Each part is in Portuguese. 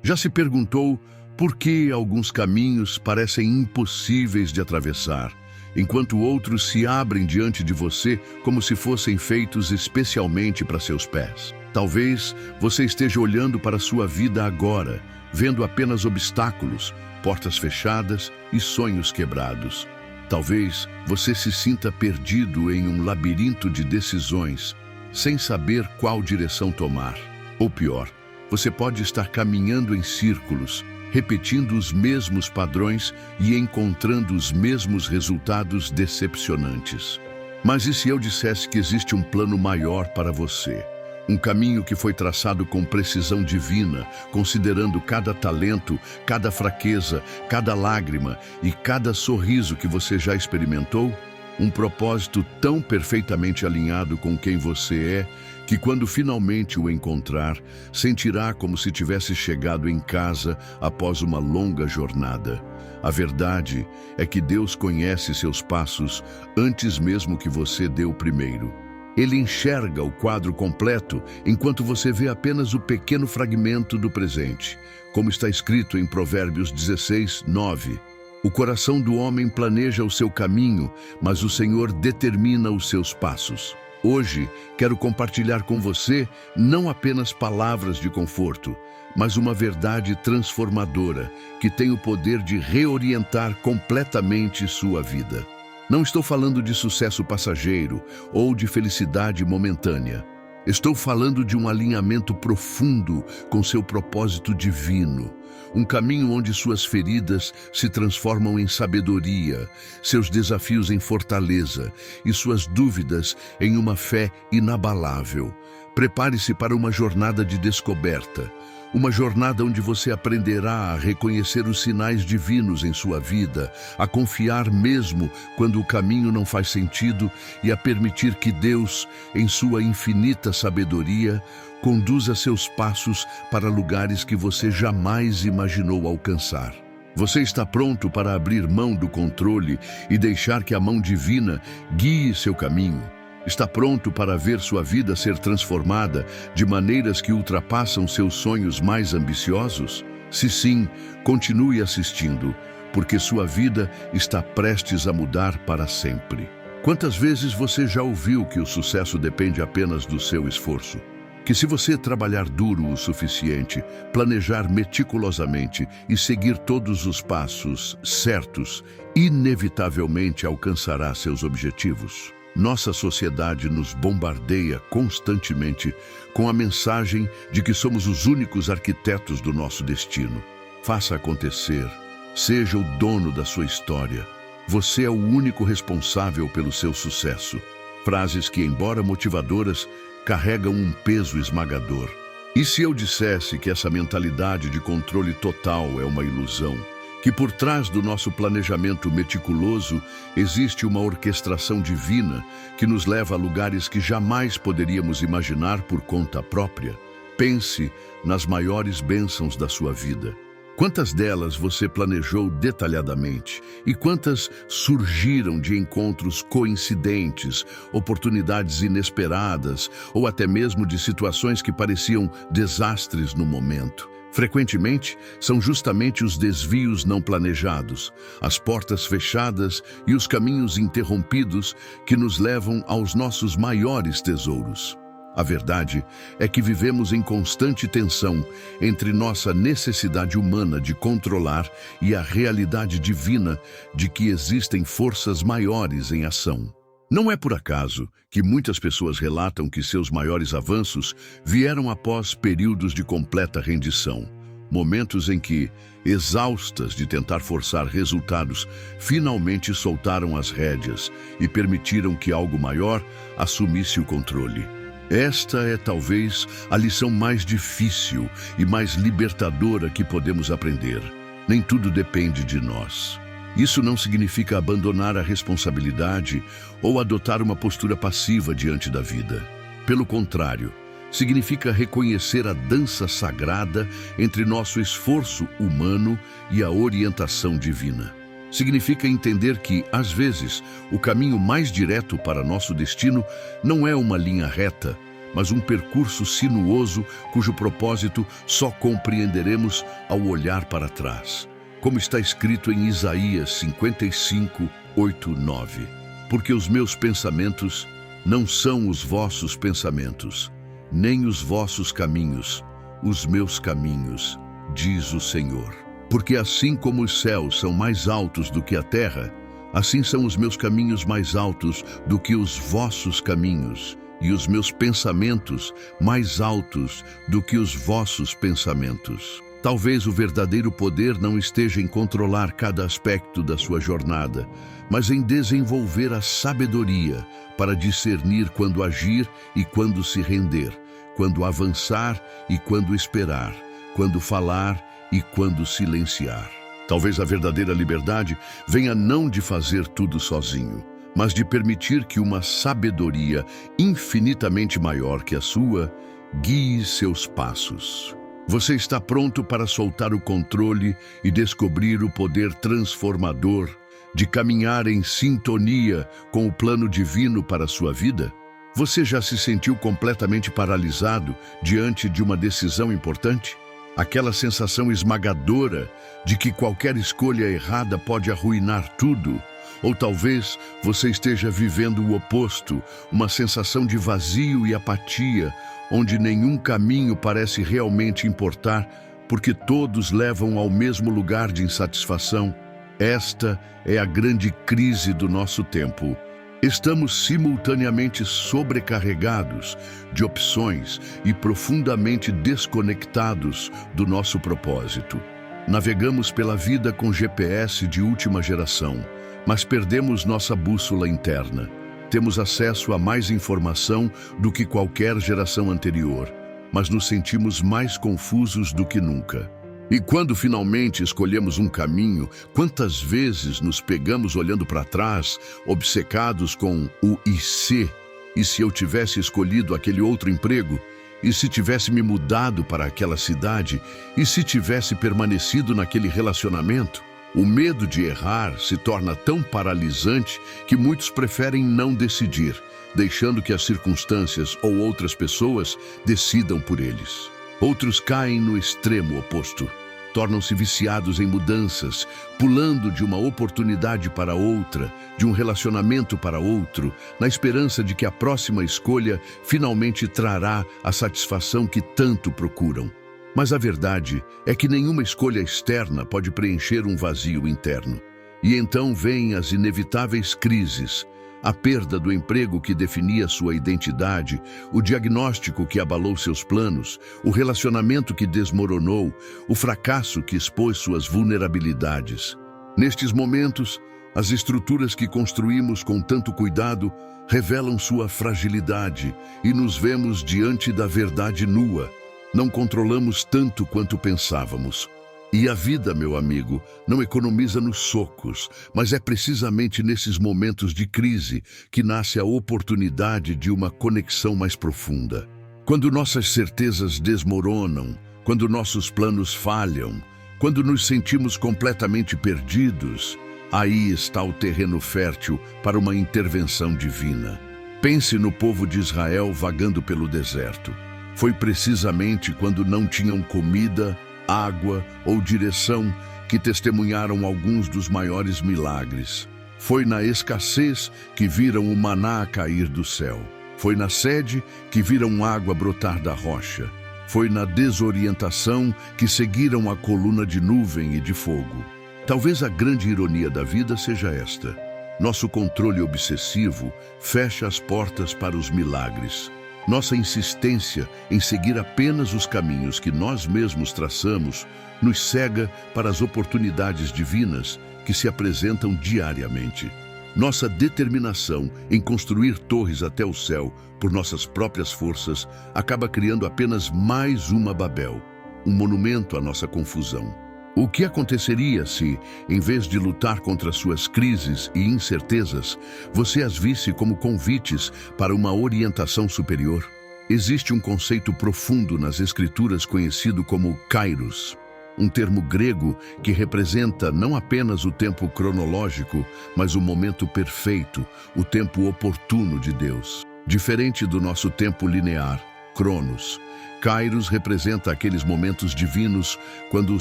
Já se perguntou por que alguns caminhos parecem impossíveis de atravessar, enquanto outros se abrem diante de você como se fossem feitos especialmente para seus pés? Talvez você esteja olhando para a sua vida agora, vendo apenas obstáculos, portas fechadas e sonhos quebrados. Talvez você se sinta perdido em um labirinto de decisões, sem saber qual direção tomar. Ou pior, você pode estar caminhando em círculos, repetindo os mesmos padrões e encontrando os mesmos resultados decepcionantes. Mas e se eu dissesse que existe um plano maior para você? Um caminho que foi traçado com precisão divina, considerando cada talento, cada fraqueza, cada lágrima e cada sorriso que você já experimentou? Um propósito tão perfeitamente alinhado com quem você é, que quando finalmente o encontrar, sentirá como se tivesse chegado em casa após uma longa jornada. A verdade é que Deus conhece seus passos antes mesmo que você dê o primeiro. Ele enxerga o quadro completo enquanto você vê apenas o pequeno fragmento do presente, como está escrito em Provérbios 16:9. O coração do homem planeja o seu caminho, mas o Senhor determina os seus passos. Hoje, quero compartilhar com você não apenas palavras de conforto, mas uma verdade transformadora que tem o poder de reorientar completamente sua vida. Não estou falando de sucesso passageiro ou de felicidade momentânea. Estou falando de um alinhamento profundo com seu propósito divino, um caminho onde suas feridas se transformam em sabedoria, seus desafios em fortaleza e suas dúvidas em uma fé inabalável. Prepare-se para uma jornada de descoberta, uma jornada onde você aprenderá a reconhecer os sinais divinos em sua vida, a confiar mesmo quando o caminho não faz sentido e a permitir que Deus, em sua infinita sabedoria, conduza seus passos para lugares que você jamais imaginou alcançar. Você está pronto para abrir mão do controle e deixar que a mão divina guie seu caminho? Está pronto para ver sua vida ser transformada de maneiras que ultrapassam seus sonhos mais ambiciosos? Se sim, continue assistindo, porque sua vida está prestes a mudar para sempre. Quantas vezes você já ouviu que o sucesso depende apenas do seu esforço? Que se você trabalhar duro o suficiente, planejar meticulosamente e seguir todos os passos certos, inevitavelmente alcançará seus objetivos. Nossa sociedade nos bombardeia constantemente com a mensagem de que somos os únicos arquitetos do nosso destino. Faça acontecer. Seja o dono da sua história. Você é o único responsável pelo seu sucesso. Frases que, embora motivadoras, carregam um peso esmagador. E se eu dissesse que essa mentalidade de controle total é uma ilusão? Que por trás do nosso planejamento meticuloso existe uma orquestração divina que nos leva a lugares que jamais poderíamos imaginar por conta própria? Pense nas maiores bênçãos da sua vida. Quantas delas você planejou detalhadamente e quantas surgiram de encontros coincidentes, oportunidades inesperadas ou até mesmo de situações que pareciam desastres no momento? Frequentemente, são justamente os desvios não planejados, as portas fechadas e os caminhos interrompidos que nos levam aos nossos maiores tesouros. A verdade é que vivemos em constante tensão entre nossa necessidade humana de controlar e a realidade divina de que existem forças maiores em ação. Não é por acaso que muitas pessoas relatam que seus maiores avanços vieram após períodos de completa rendição. Momentos em que, exaustas de tentar forçar resultados, finalmente soltaram as rédeas e permitiram que algo maior assumisse o controle. Esta é talvez a lição mais difícil e mais libertadora que podemos aprender. Nem tudo depende de nós. Isso não significa abandonar a responsabilidade ou adotar uma postura passiva diante da vida. Pelo contrário, significa reconhecer a dança sagrada entre nosso esforço humano e a orientação divina. Significa entender que, às vezes, o caminho mais direto para nosso destino não é uma linha reta, mas um percurso sinuoso cujo propósito só compreenderemos ao olhar para trás. Como está escrito em Isaías 55, 8, 9. Porque os meus pensamentos não são os vossos pensamentos, nem os vossos caminhos, os meus caminhos, diz o Senhor. Porque assim como os céus são mais altos do que a terra, assim são os meus caminhos mais altos do que os vossos caminhos, e os meus pensamentos mais altos do que os vossos pensamentos. Talvez o verdadeiro poder não esteja em controlar cada aspecto da sua jornada, mas em desenvolver a sabedoria para discernir quando agir e quando se render, quando avançar e quando esperar, quando falar e quando silenciar. Talvez a verdadeira liberdade venha não de fazer tudo sozinho, mas de permitir que uma sabedoria infinitamente maior que a sua guie seus passos. Você está pronto para soltar o controle e descobrir o poder transformador de caminhar em sintonia com o plano divino para a sua vida? Você já se sentiu completamente paralisado diante de uma decisão importante? Aquela sensação esmagadora de que qualquer escolha errada pode arruinar tudo? Ou talvez você esteja vivendo o oposto, uma sensação de vazio e apatia, onde nenhum caminho parece realmente importar, porque todos levam ao mesmo lugar de insatisfação. Esta é a grande crise do nosso tempo. Estamos simultaneamente sobrecarregados de opções e profundamente desconectados do nosso propósito. Navegamos pela vida com GPS de última geração, mas perdemos nossa bússola interna. Temos acesso a mais informação do que qualquer geração anterior, mas nos sentimos mais confusos do que nunca. E quando finalmente escolhemos um caminho, quantas vezes nos pegamos olhando para trás, obcecados com o e se? E se eu tivesse escolhido aquele outro emprego? E se tivesse me mudado para aquela cidade? E se tivesse permanecido naquele relacionamento? O medo de errar se torna tão paralisante que muitos preferem não decidir, deixando que as circunstâncias ou outras pessoas decidam por eles. Outros caem no extremo oposto. Tornam-se viciados em mudanças, pulando de uma oportunidade para outra, de um relacionamento para outro, na esperança de que a próxima escolha finalmente trará a satisfação que tanto procuram. Mas a verdade é que nenhuma escolha externa pode preencher um vazio interno. E então vêm as inevitáveis crises, a perda do emprego que definia sua identidade, o diagnóstico que abalou seus planos, o relacionamento que desmoronou, o fracasso que expôs suas vulnerabilidades. Nestes momentos, as estruturas que construímos com tanto cuidado revelam sua fragilidade e nos vemos diante da verdade nua. Não controlamos tanto quanto pensávamos. E a vida, meu amigo, não economiza nos socos, mas é precisamente nesses momentos de crise que nasce a oportunidade de uma conexão mais profunda. Quando nossas certezas desmoronam, quando nossos planos falham, quando nos sentimos completamente perdidos, aí está o terreno fértil para uma intervenção divina. Pense no povo de Israel vagando pelo deserto. Foi precisamente quando não tinham comida, água ou direção que testemunharam alguns dos maiores milagres. Foi na escassez que viram o maná cair do céu. Foi na sede que viram água brotar da rocha. Foi na desorientação que seguiram a coluna de nuvem e de fogo. Talvez a grande ironia da vida seja esta: nosso controle obsessivo fecha as portas para os milagres. Nossa insistência em seguir apenas os caminhos que nós mesmos traçamos nos cega para as oportunidades divinas que se apresentam diariamente. Nossa determinação em construir torres até o céu por nossas próprias forças acaba criando apenas mais uma Babel, um monumento à nossa confusão. O que aconteceria se, em vez de lutar contra suas crises e incertezas, você as visse como convites para uma orientação superior? Existe um conceito profundo nas Escrituras conhecido como Kairos, um termo grego que representa não apenas o tempo cronológico, mas o momento perfeito, o tempo oportuno de Deus. Diferente do nosso tempo linear, Cronos. Kairos representa aqueles momentos divinos quando o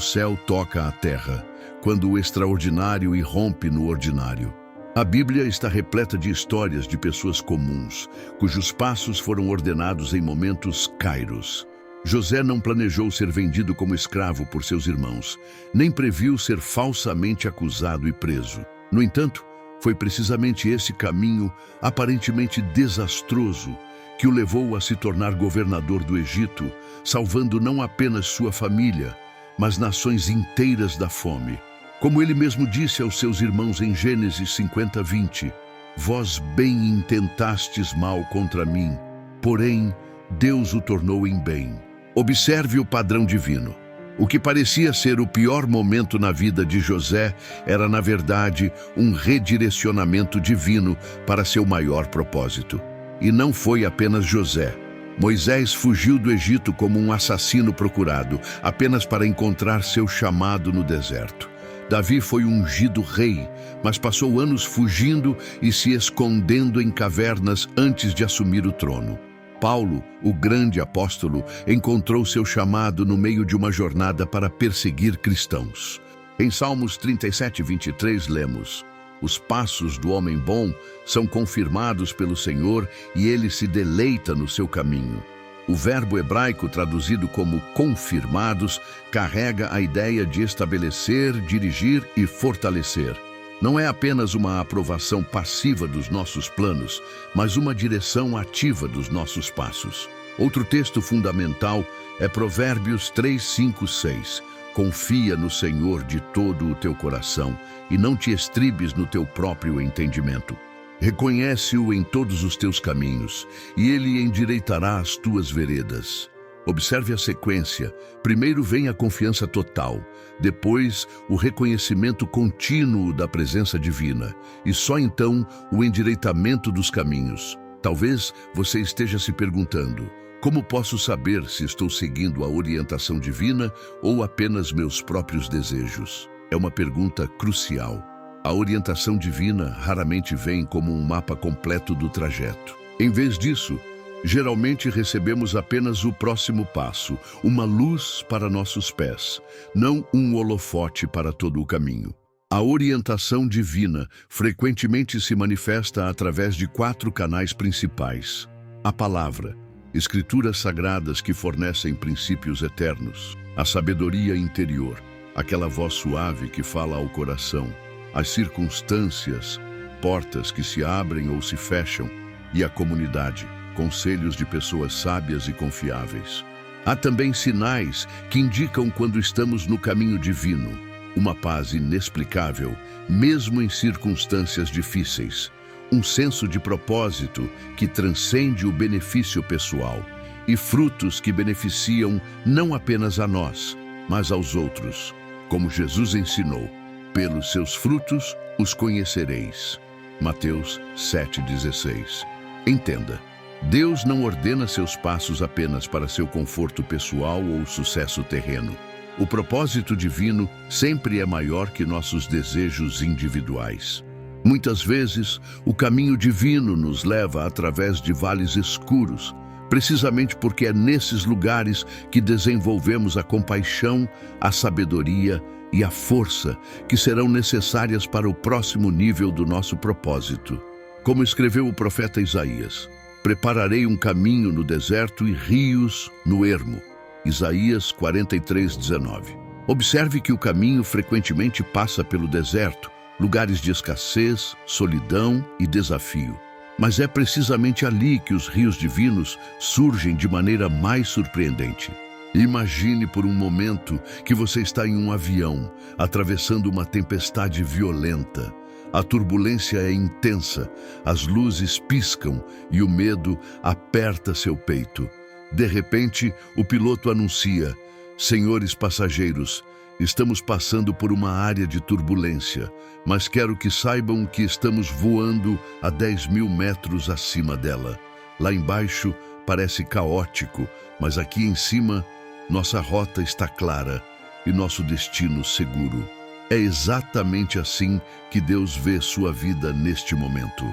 céu toca a terra, quando o extraordinário irrompe no ordinário. A Bíblia está repleta de histórias de pessoas comuns, cujos passos foram ordenados em momentos Kairos. José não planejou ser vendido como escravo por seus irmãos, nem previu ser falsamente acusado e preso. No entanto, foi precisamente esse caminho, aparentemente desastroso, que o levou a se tornar governador do Egito, salvando não apenas sua família, mas nações inteiras da fome. Como ele mesmo disse aos seus irmãos em Gênesis 50:20, vós bem intentastes mal contra mim, porém Deus o tornou em bem. Observe o padrão divino. O que parecia ser o pior momento na vida de José era, na verdade, um redirecionamento divino para seu maior propósito. E não foi apenas José. Moisés fugiu do Egito como um assassino procurado, apenas para encontrar seu chamado no deserto. Davi foi ungido rei, mas passou anos fugindo e se escondendo em cavernas antes de assumir o trono. Paulo, o grande apóstolo, encontrou seu chamado no meio de uma jornada para perseguir cristãos. Em Salmos 37:23 lemos: os passos do homem bom são confirmados pelo Senhor e ele se deleita no seu caminho. O verbo hebraico traduzido como confirmados carrega a ideia de estabelecer, dirigir e fortalecer. Não é apenas uma aprovação passiva dos nossos planos, mas uma direção ativa dos nossos passos. Outro texto fundamental é Provérbios 3:5-6. Confia no Senhor de todo o teu coração e não te estribes no teu próprio entendimento. Reconhece-o em todos os teus caminhos, e ele endireitará as tuas veredas. Observe a sequência. Primeiro vem a confiança total, depois o reconhecimento contínuo da presença divina, e só então o endireitamento dos caminhos. Talvez você esteja se perguntando: como posso saber se estou seguindo a orientação divina ou apenas meus próprios desejos? É uma pergunta crucial. A orientação divina raramente vem como um mapa completo do trajeto. Em vez disso, geralmente recebemos apenas o próximo passo, uma luz para nossos pés, não um holofote para todo o caminho. A orientação divina frequentemente se manifesta através de 4 canais principais: a palavra, escrituras sagradas que fornecem princípios eternos; a sabedoria interior, aquela voz suave que fala ao coração; as circunstâncias, portas que se abrem ou se fecham; e a comunidade, conselhos de pessoas sábias e confiáveis. Há também sinais que indicam quando estamos no caminho divino: uma paz inexplicável, mesmo em circunstâncias difíceis; um senso de propósito que transcende o benefício pessoal; e frutos que beneficiam não apenas a nós, mas aos outros. Como Jesus ensinou: pelos seus frutos os conhecereis. Mateus 7:16. Entenda, Deus não ordena seus passos apenas para seu conforto pessoal ou sucesso terreno. O propósito divino sempre é maior que nossos desejos individuais. Muitas vezes, o caminho divino nos leva através de vales escuros, precisamente porque é nesses lugares que desenvolvemos a compaixão, a sabedoria e a força que serão necessárias para o próximo nível do nosso propósito. Como escreveu o profeta Isaías: prepararei um caminho no deserto e rios no ermo. Isaías 43:19. Observe que o caminho frequentemente passa pelo deserto, lugares de escassez, solidão e desafio. Mas é precisamente ali que os rios divinos surgem de maneira mais surpreendente. Imagine por um momento que você está em um avião, atravessando uma tempestade violenta. A turbulência é intensa, as luzes piscam e o medo aperta seu peito. De repente, o piloto anuncia: senhores passageiros, estamos passando por uma área de turbulência, mas quero que saibam que estamos voando a 10.000 metros acima dela. Lá embaixo parece caótico, mas aqui em cima, nossa rota está clara e nosso destino seguro. É exatamente assim que Deus vê sua vida neste momento.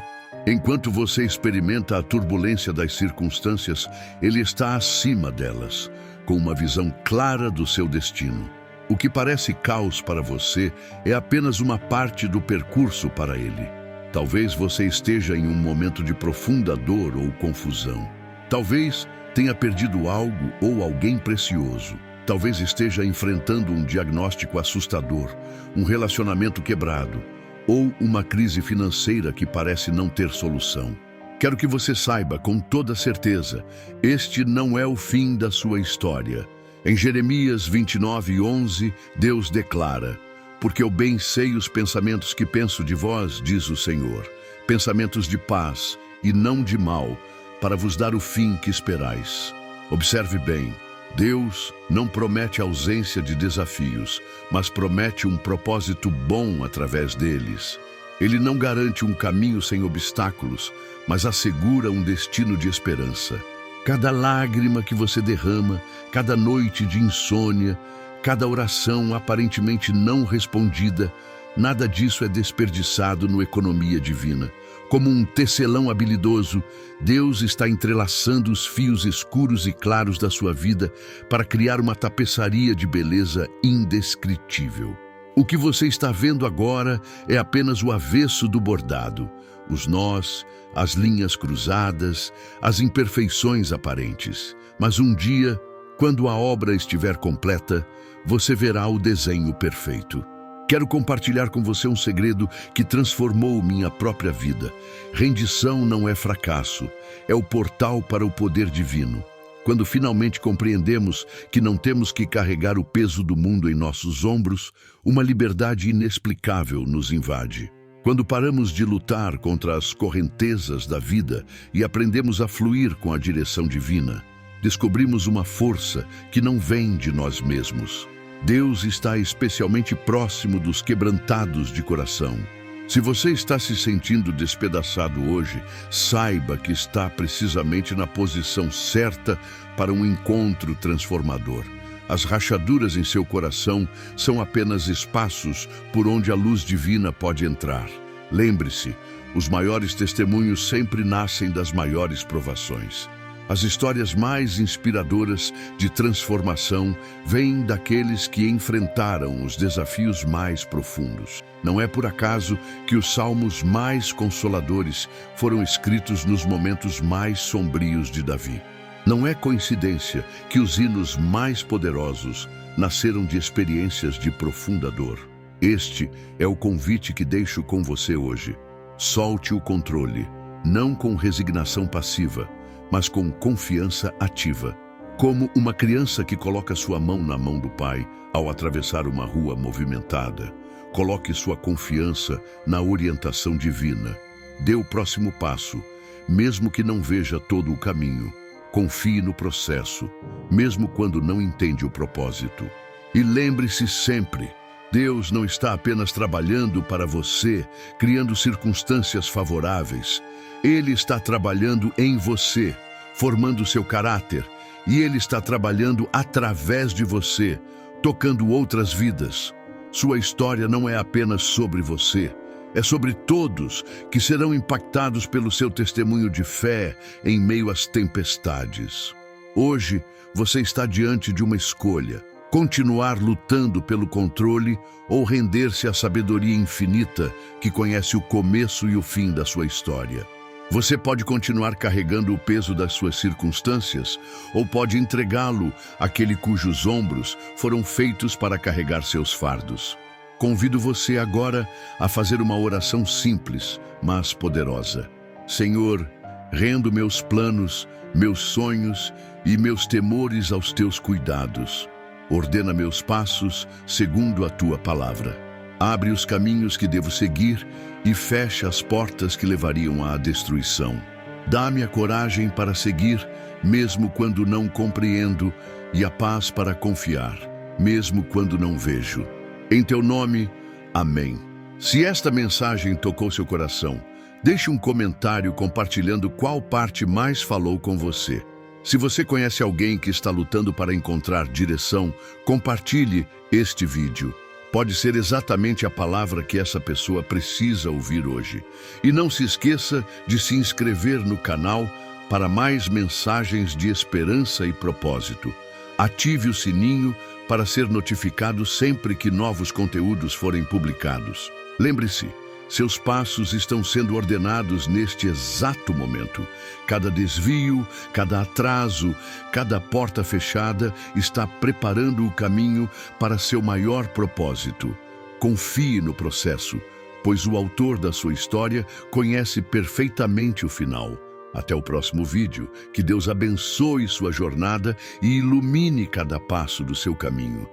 Enquanto você experimenta a turbulência das circunstâncias, Ele está acima delas, com uma visão clara do seu destino. O que parece caos para você é apenas uma parte do percurso para Ele. Talvez você esteja em um momento de profunda dor ou confusão. Talvez tenha perdido algo ou alguém precioso. Talvez esteja enfrentando um diagnóstico assustador, um relacionamento quebrado, ou uma crise financeira que parece não ter solução. Quero que você saiba com toda certeza, este não é o fim da sua história. Em Jeremias 29:11, Deus declara: porque eu bem sei os pensamentos que penso de vós, diz o Senhor, pensamentos de paz e não de mal, para vos dar o fim que esperais. Observe bem, Deus não promete ausência de desafios, mas promete um propósito bom através deles. Ele não garante um caminho sem obstáculos, mas assegura um destino de esperança. Cada lágrima que você derrama, cada noite de insônia, cada oração aparentemente não respondida, nada disso é desperdiçado no economia divina. Como um tecelão habilidoso, Deus está entrelaçando os fios escuros e claros da sua vida para criar uma tapeçaria de beleza indescritível. O que você está vendo agora é apenas o avesso do bordado, os nós, as linhas cruzadas, as imperfeições aparentes. Mas um dia, quando a obra estiver completa, você verá o desenho perfeito. Quero compartilhar com você um segredo que transformou minha própria vida. Rendição não é fracasso, é o portal para o poder divino. Quando finalmente compreendemos que não temos que carregar o peso do mundo em nossos ombros, uma liberdade inexplicável nos invade. Quando paramos de lutar contra as correntezas da vida e aprendemos a fluir com a direção divina, descobrimos uma força que não vem de nós mesmos. Deus está especialmente próximo dos quebrantados de coração. Se você está se sentindo despedaçado hoje, saiba que está precisamente na posição certa para um encontro transformador. As rachaduras em seu coração são apenas espaços por onde a luz divina pode entrar. Lembre-se, os maiores testemunhos sempre nascem das maiores provações. As histórias mais inspiradoras de transformação vêm daqueles que enfrentaram os desafios mais profundos. Não é por acaso que os salmos mais consoladores foram escritos nos momentos mais sombrios de Davi. Não é coincidência que os hinos mais poderosos nasceram de experiências de profunda dor. Este é o convite que deixo com você hoje. Solte o controle, não com resignação passiva, mas com confiança ativa. Como uma criança que coloca sua mão na mão do pai ao atravessar uma rua movimentada. Coloque sua confiança na orientação divina. Dê o próximo passo, mesmo que não veja todo o caminho. Confie no processo, mesmo quando não entende o propósito. E lembre-se sempre, Deus não está apenas trabalhando para você, criando circunstâncias favoráveis. Ele está trabalhando em você, formando seu caráter, e Ele está trabalhando através de você, tocando outras vidas. Sua história não é apenas sobre você, é sobre todos que serão impactados pelo seu testemunho de fé em meio às tempestades. Hoje, você está diante de uma escolha: continuar lutando pelo controle ou render-se à sabedoria infinita que conhece o começo e o fim da sua história. Você pode continuar carregando o peso das suas circunstâncias ou pode entregá-lo àquele cujos ombros foram feitos para carregar seus fardos. Convido você agora a fazer uma oração simples, mas poderosa. Senhor, rendo meus planos, meus sonhos e meus temores aos teus cuidados. Ordena meus passos segundo a tua palavra. Abre os caminhos que devo seguir e fecha as portas que levariam à destruição. Dá-me a coragem para seguir, mesmo quando não compreendo, e a paz para confiar, mesmo quando não vejo. Em teu nome, amém. Se esta mensagem tocou seu coração, deixe um comentário compartilhando qual parte mais falou com você. Se você conhece alguém que está lutando para encontrar direção, compartilhe este vídeo. Pode ser exatamente a palavra que essa pessoa precisa ouvir hoje. E não se esqueça de se inscrever no canal para mais mensagens de esperança e propósito. Ative o sininho para ser notificado sempre que novos conteúdos forem publicados. Lembre-se, seus passos estão sendo ordenados neste exato momento. Cada desvio, cada atraso, cada porta fechada está preparando o caminho para seu maior propósito. Confie no processo, pois o autor da sua história conhece perfeitamente o final. Até o próximo vídeo. Que Deus abençoe sua jornada e ilumine cada passo do seu caminho.